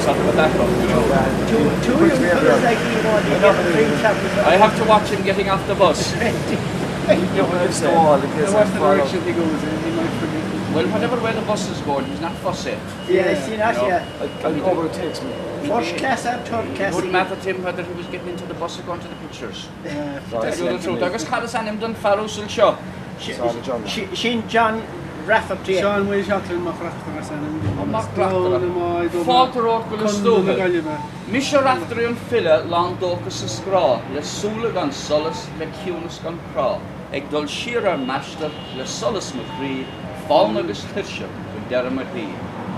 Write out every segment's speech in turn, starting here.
sort of a backup, you know. Two young fellas like you want to get the three chapters. I have to watch him getting off the bus. Against the wall in case What's I the fall direction out. he goes in? He might forget. Well, whatever way the bus is going, he's not fussy. Yeah, I see that, No. yeah. I'll go where it takes me. First class and third It class. wouldn't matter to him whether he was getting into the bus or going to the pictures. Right. Tell you the truth. Agus Carlos and him done Farrowsel show. It's all the John. Shin John Rafferty. Sean Way Shatterin ma frachtar as an Mac Rachtar. Fátar ór go le stúma. Misha Raftar yn fila lang dóchas y sgra, le súla gan solas, le ciúnas gan crá. Ag dul siar ar maistar, le solas ma chrí, fána agus tirsio, go dera ma chrí.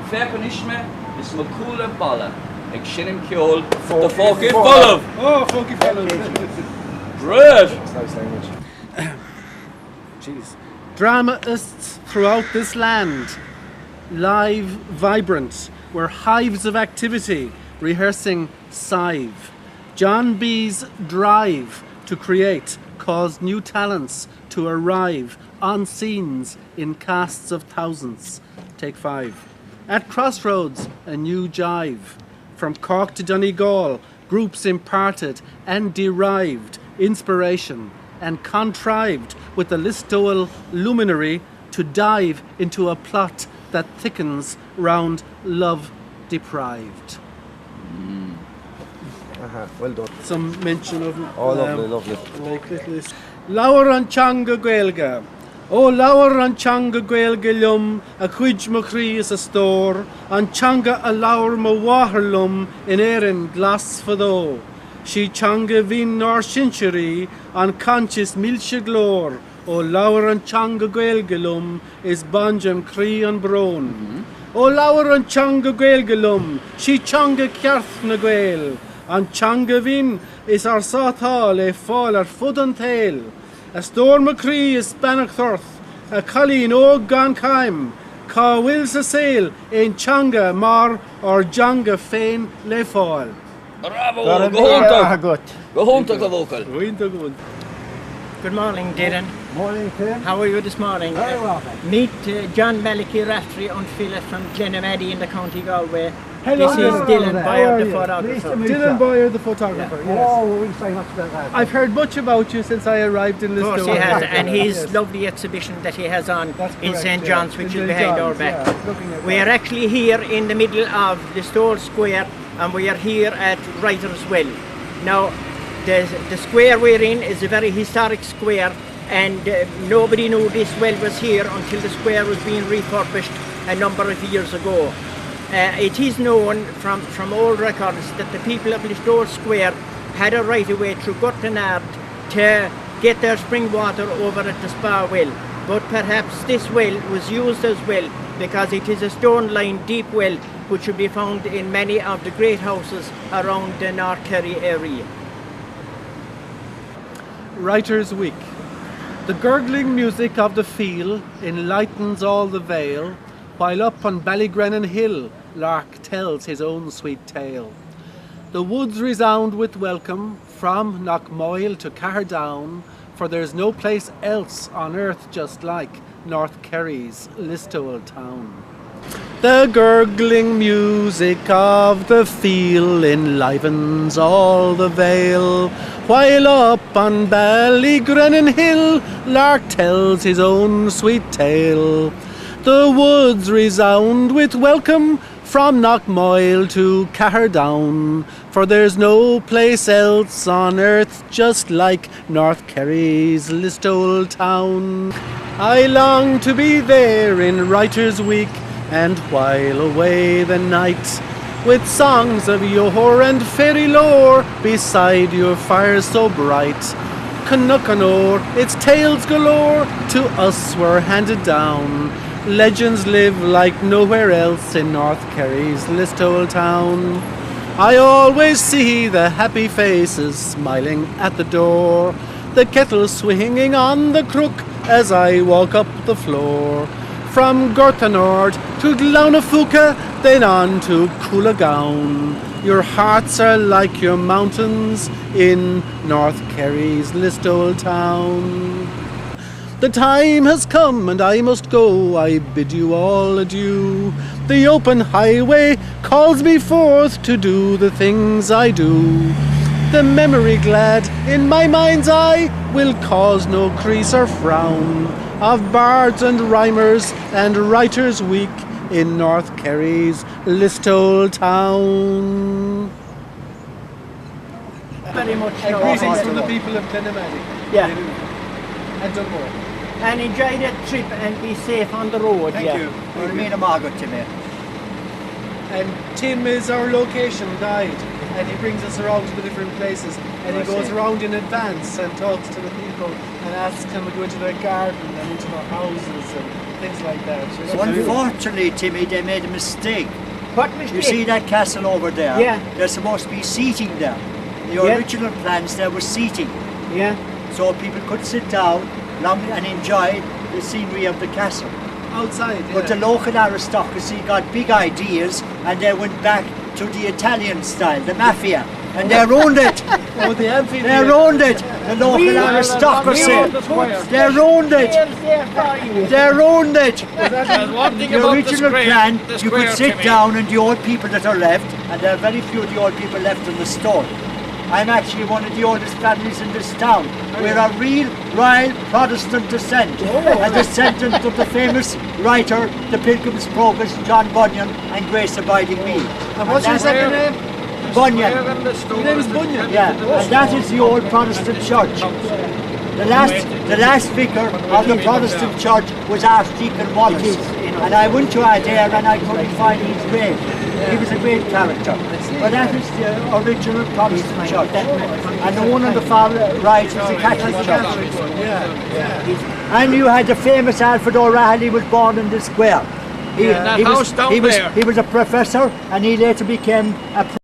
Fecan isme, is ma cúla bala, ag sinim ciol, the fóci full Oh, funky fellow. Great! It's nice language. Jeez. Dramatists throughout this land, live, vibrant, were hives of activity, rehearsing Sive. John B.'s drive to create caused new talents to arrive on scenes in casts of thousands. Take 5. At Crossroads, a new jive. From Cork to Donegal, groups imparted and derived inspiration and contrived with the Listowel luminary to dive into a plot that thickens round love deprived. Well done. Some mention of Oh, lovely, lovely. like little Lawer an Changa Gaelga. O lawer an Changa Gaelga lum a chuid mo chrí is a stór an Changa a lawer mo wahar lum in Erin glas fadó. She Changa vin nor shincheri an conscious milche glór. O lawer an Changa Gaelga lum is banjam chrí an brón. O lawer an Changa Gaelga lum she Changa cearth na Gael. An Changa vin is our satá le fall ar fud an tail. A storm a cree is Banach Thorth, a colleen o gan caim. Ca wills a sail in Changa mar or Janga fein le fall. Bravo! Go home to! Good. Go home to the vocal. Good morning, Dylan. Morning, Tim. How are you this morning? Very well, Meet John Malachy Raftery on Philip from Glenamaddy in the County Galway. Hello. This is Dylan How Boyer, are the you? photographer. Dylan Boyer, the photographer. Yes. Oh, we say much about that. I've heard much about you since I arrived in Of course he Listowel. has, and his Yes. lovely exhibition that he has on That's in correct, St. yeah. John's, which In is St. behind our John's, back. yeah, looking at We that. are actually here in the middle of Listowel Square, and we are here at Writer's Well. Now, the square we're in is a very historic square, and nobody knew this well was here until the square was being refurbished a number of years ago. It is known from old records that the people of Listowel Square had a right of way through Gurtanard to get their spring water over at the Spa well. But perhaps this well was used as well because it is a stone-lined deep well which will be found in many of the great houses around the North Kerry area. Writer's Week. The gurgling music of the field enlightens all the vale, while up on Ballygrennan Hill, lark tells his own sweet tale. The woods resound with welcome from Knockmoyle to Caherdown, for there's no place else on earth just like North Kerry's Listowel town. The gurgling music of the field enlivens all the vale, while up on Ballygrennan Hill, lark tells his own sweet tale. The woods resound with welcome from Knockmoyle to Caherdown, for there's no place else on earth just like North Kerry's Listowel town. I long to be there in Writer's Week and while away the night with songs of yore and fairy lore beside your fire so bright. Canuckanore, its tales galore to us were handed down. Legends live like nowhere else in North Kerry's Listowel town. I always see the happy faces smiling at the door, the kettle swinging on the crook as I walk up the floor. From Gurtanord to Glaunafuka, then on to Coolagown. Your hearts are like your mountains in North Kerry's Listowel town. The time has come and I must go, I bid you all adieu. The open highway calls me forth to do the things I do. The memory glad in my mind's eye will cause no crease or frown of bards and rhymers and writers weak in North Kerry's Listowel town. Very much And so. greetings from the people of Glenamatic. Yeah. And Dunmore. And enjoy that trip and be safe on the road. Thank yeah. you. Well, me and Margaret to me. And Tim is our location guide, and he brings us around to the different places, and he goes around in advance and talks to the people and asks can we go into their garden and into their houses and things like that. So unfortunately, Timmy, they made a mistake. What mistake? You see that castle over there? Yeah. There's supposed to be seating there. The Yeah. original plans there was seating, Yeah. so people could sit down and enjoy the scenery of the castle. outside. But the local aristocracy got big ideas and they went back to the Italian style, the mafia, and they ruined it. Oh, the They amphitheatre. ruined it. The local aristocracy. They ruined it. They ruined it. There's one thing The about original the plan, the you could square, sit Timmy. down and the old people that are left, and there are very few of the old people left in the store. I'm actually one of the oldest families in this town. We're a real royal Protestant descent, a descendant of the famous writer, the Pilgrim's Progress, John Bunyan, and Grace Abiding Me. And what's your second name? Bunyan. Your name is Bunyan. Yeah, and that is the old Protestant church. The last vicar of the Protestant church was Archdeacon Wallace, and I went to Adair and I couldn't find his grave. He was a great character. But that is the original Protestant church, and the one on the far right is the Catholic church. And you had the famous Alfred O'Reilly was born in the square. He house down there. He was a professor, and he later became a